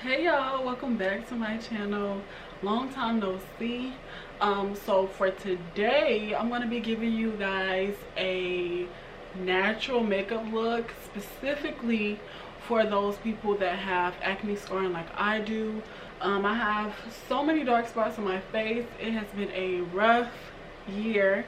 Hey y'all, welcome back to my channel. Long time no see. So for today I'm going to be giving you guys a natural makeup look, specifically for those people that have acne scarring like I do. I have so many dark spots on my face. It has been a rough year.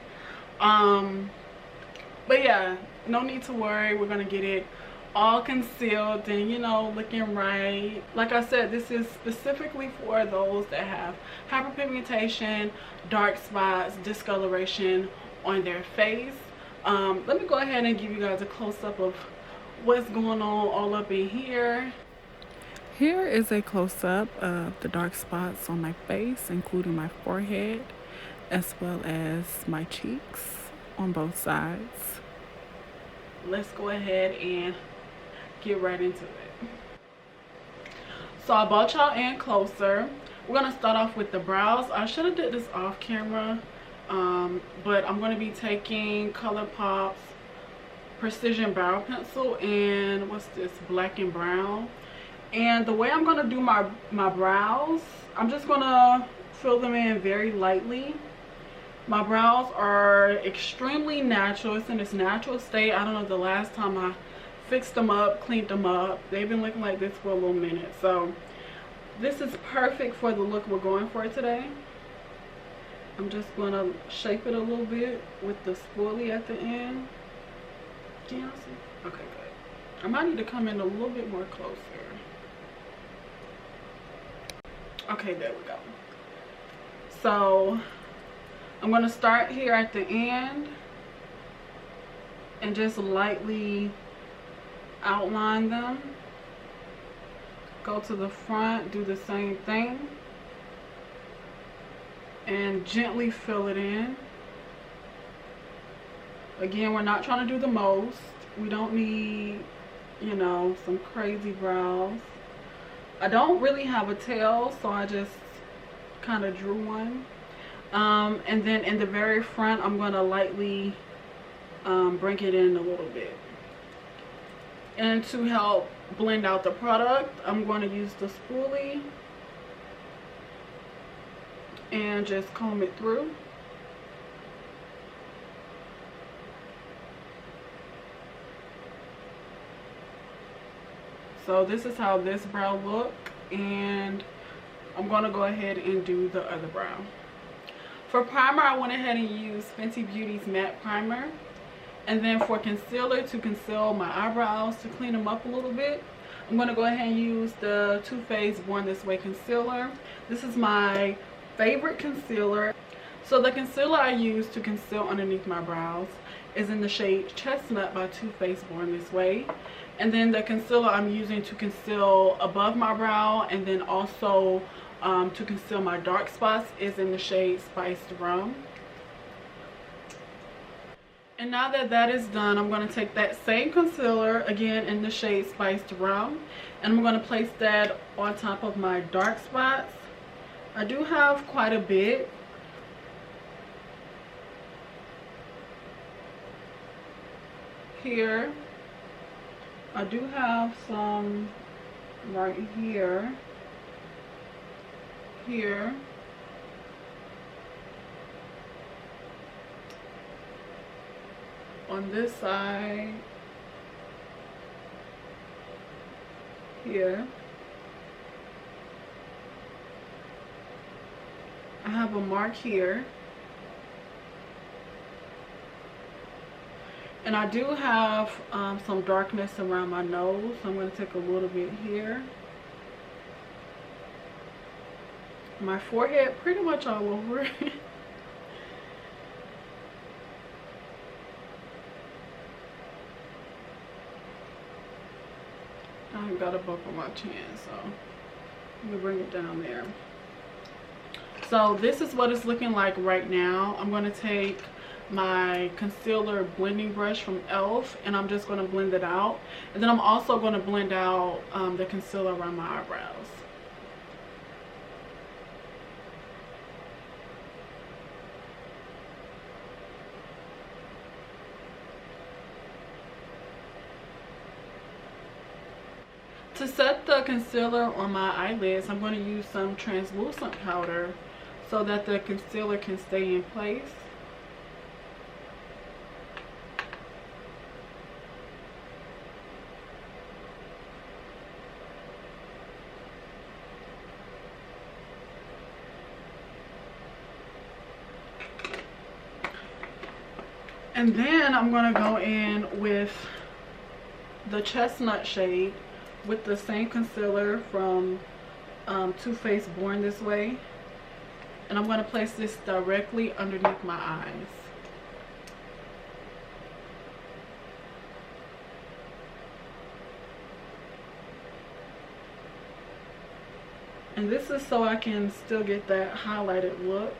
But yeah, no need to worry. We're gonna get it all concealed and, you know, looking right. Like I said, this is specifically for those that have hyperpigmentation, dark spots, discoloration on their face. Let me go ahead and give you guys a close-up of what's going on all up in here. Here is a close-up of the dark spots on my face, including my forehead, as well as my cheeks on both sides. Let's go ahead and get right into it. So I brought y'all in closer. We're gonna start off with the brows. I should have did this off camera, but I'm gonna be taking Colourpop's Precision Brow Pencil and what's this, black and brown. And the way I'm gonna do my brows, I'm just gonna fill them in very lightly. My brows are extremely natural. It's in its natural state. I don't know the last time I fixed them up, cleaned them up. They've been looking like this for a little minute. So this is perfect for the look we're going for today. I'm just going to shape it a little bit with the spoolie at the end. Can y'all see? Okay, good. I might need to come in a little bit more closer. Okay, there we go. So I'm going to start here at the end and just lightly outline them. Go to the front, do the same thing, and gently fill it in. Again, we're not trying to do the most. We don't need, you know, some crazy brows. I don't really have a tail, so I just kind of drew one. And then in the very front, I'm going to lightly bring it in a little bit. And to help blend out the product, I'm going to use the spoolie and just comb it through. So this is how this brow look, and I'm going to go ahead and do the other brow. For primer, I went ahead and used Fenty Beauty's matte primer. And then for concealer, to conceal my eyebrows, to clean them up a little bit, I'm going to go ahead and use the Too Faced Born This Way concealer. This is my favorite concealer. So the concealer I use to conceal underneath my brows is in the shade Chestnut by Too Faced Born This Way. And then the concealer I'm using to conceal above my brow and then also to conceal my dark spots is in the shade Spiced Rum. And now that that is done, I'm going to take that same concealer, again in the shade Spiced Rum, and I'm going to place that on top of my dark spots. I do have quite a bit. Here. I do have some right here. Here. On this side, here, I have a mark here, and I do have some darkness around my nose, so I'm going to take a little bit here. My forehead, pretty much all over it. I've got a bump on my chin, so let me bring it down there. So this is what it's looking like right now. I'm going to take my concealer blending brush from e.l.f. and I'm just going to blend it out. And then I'm also going to blend out the concealer around my eyebrows. To set the concealer on my eyelids, I'm going to use some translucent powder so that the concealer can stay in place. And then I'm going to go in with the Chestnut shade with the same concealer from Too Faced Born This Way. And I'm going to place this directly underneath my eyes. And this is so I can still get that highlighted look.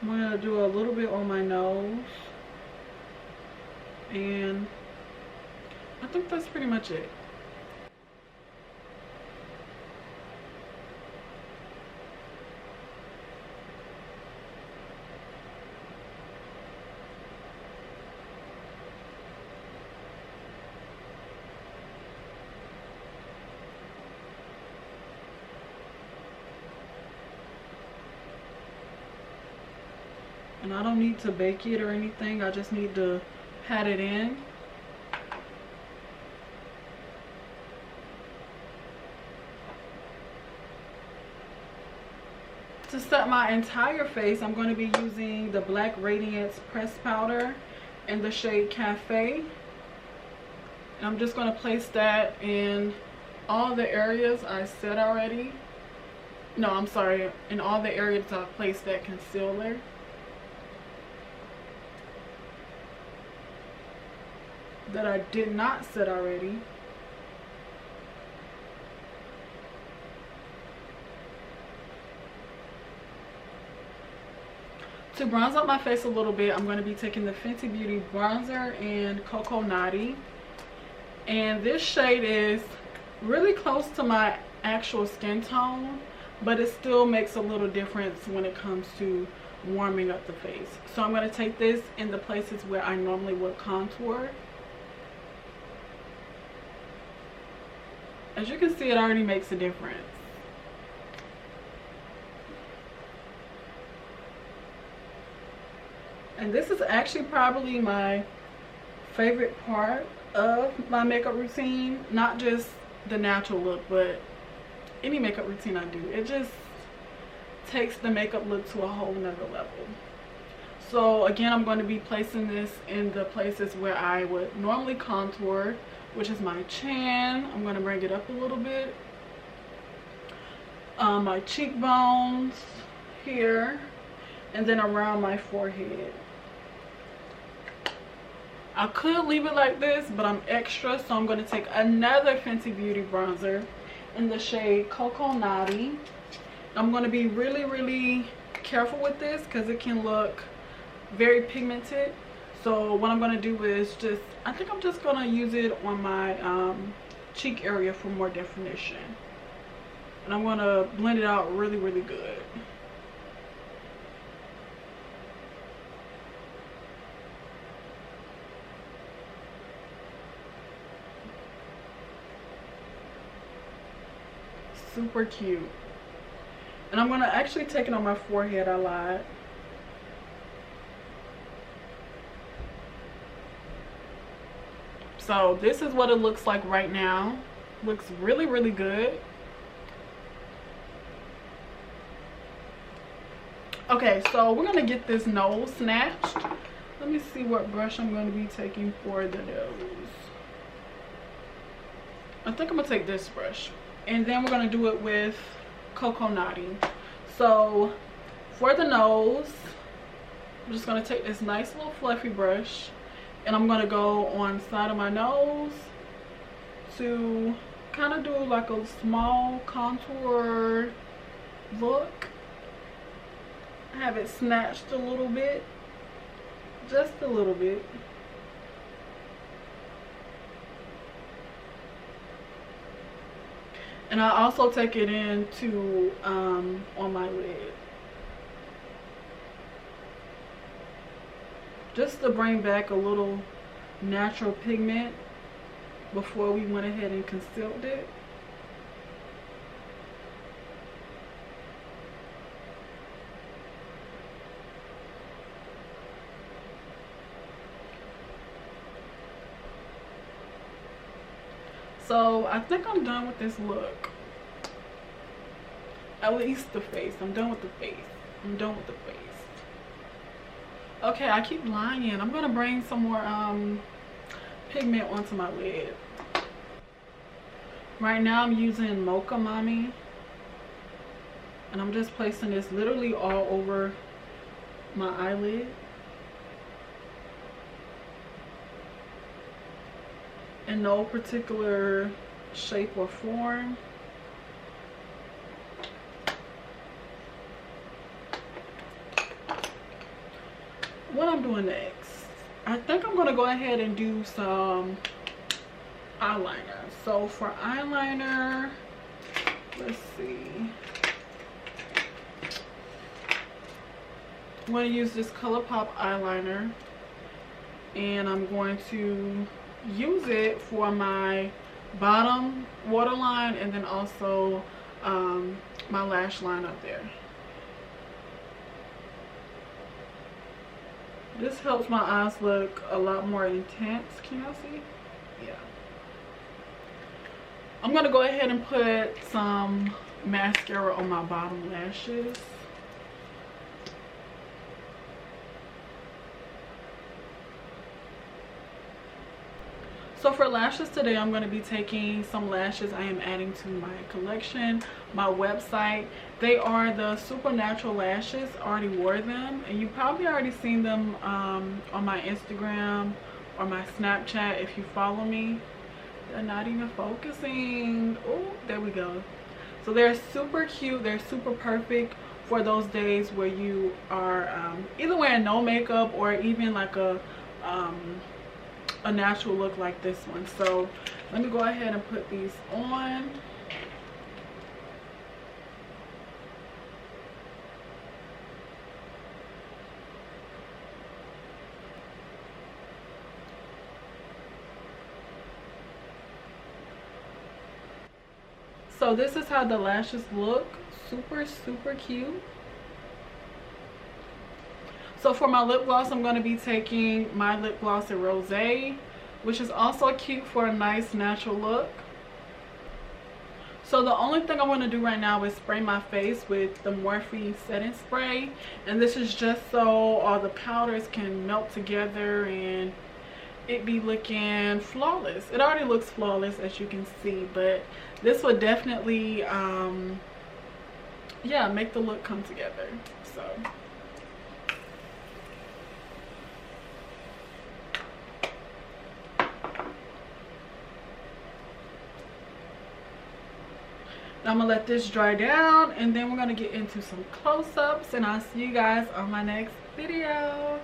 I'm going to do a little bit on my nose. And I think that's pretty much it. And I don't need to bake it or anything. I just need to pat it in. To set my entire face, I'm going to be using the Black Radiance pressed powder in the shade Cafe. And I'm just going to place that in all the areas I said already. No, I'm sorry. In all the areas I placed that concealer. That I did not set already. To bronze up my face a little bit, I'm going to be taking the Fenty Beauty bronzer in Coco Naughty. And this shade is really close to my actual skin tone, but it still makes a little difference when it comes to warming up the face. So I'm going to take this in the places where I normally would contour. As you can see, it already makes a difference. And this is actually probably my favorite part of my makeup routine. Not just the natural look, but any makeup routine I do. It just takes the makeup look to a whole nother level. So again, I'm going to be placing this in the places where I would normally contour, which is my chin. I'm going to bring it up a little bit. My cheekbones here, and then around my forehead. I could leave it like this, but I'm extra, so I'm going to take another Fenty Beauty bronzer in the shade Coco Naughty. I'm going to be really careful with this because it can look very pigmented. So what I'm going to do is just, I think I'm just going to use it on my cheek area for more definition. And I'm going to blend it out really good. Super cute. And I'm going to actually take it on my forehead. I lied. So this is what it looks like right now. Looks really good. Okay, so we're gonna get this nose snatched. Let me see what brush I'm going to be taking for the nose. I think I'm gonna take this brush, and then we're gonna do it with Coco Naughty. So for the nose, I'm just gonna take this nice little fluffy brush, and I'm going to go on the side of my nose to kind of do like a small contour look. Have it snatched a little bit. Just a little bit. And I also take it into on my lid. just to bring back a little natural pigment before we went ahead and concealed it. So I think I'm done with this look. At least the face. I'm done with the face. I'm done with the face. Okay, I keep lying. I'm gonna bring some more pigment onto my lid. Right now I'm using Mocha Mami, and I'm just placing this literally all over my eyelid. In no particular shape or form. What I'm doing next, I think I'm gonna go ahead and do some eyeliner. So for eyeliner, let's see, I'm going to use this Colourpop eyeliner, and I'm going to use it for my bottom waterline and then also my lash line up there. This helps my eyes look a lot more intense. Can y'all see? Yeah. I'm going to go ahead and put some mascara on my bottom lashes. So for lashes today, I'm going to be taking some lashes I am adding to my collection, my website. They are the Supernatural lashes. I already wore them, and you probably already seen them on my Instagram or my Snapchat if you follow me. They're not even focusing. Oh, there we go. So they're super cute. They're super perfect for those days where you are either wearing no makeup or even like a natural look like this one. So let me go ahead and put these on. So this is how the lashes look. Super, super cute. So for my lip gloss, I'm going to be taking my lip gloss in Rosé, which is also cute for a nice natural look. So the only thing I want to do right now is spray my face with the Morphe setting spray. And this is just so all the powders can melt together and it be looking flawless. It already looks flawless, as you can see, but this would definitely, yeah, make the look come together. So. I'm gonna let this dry down, and then we're gonna get into some close-ups, and I'll see you guys on my next video.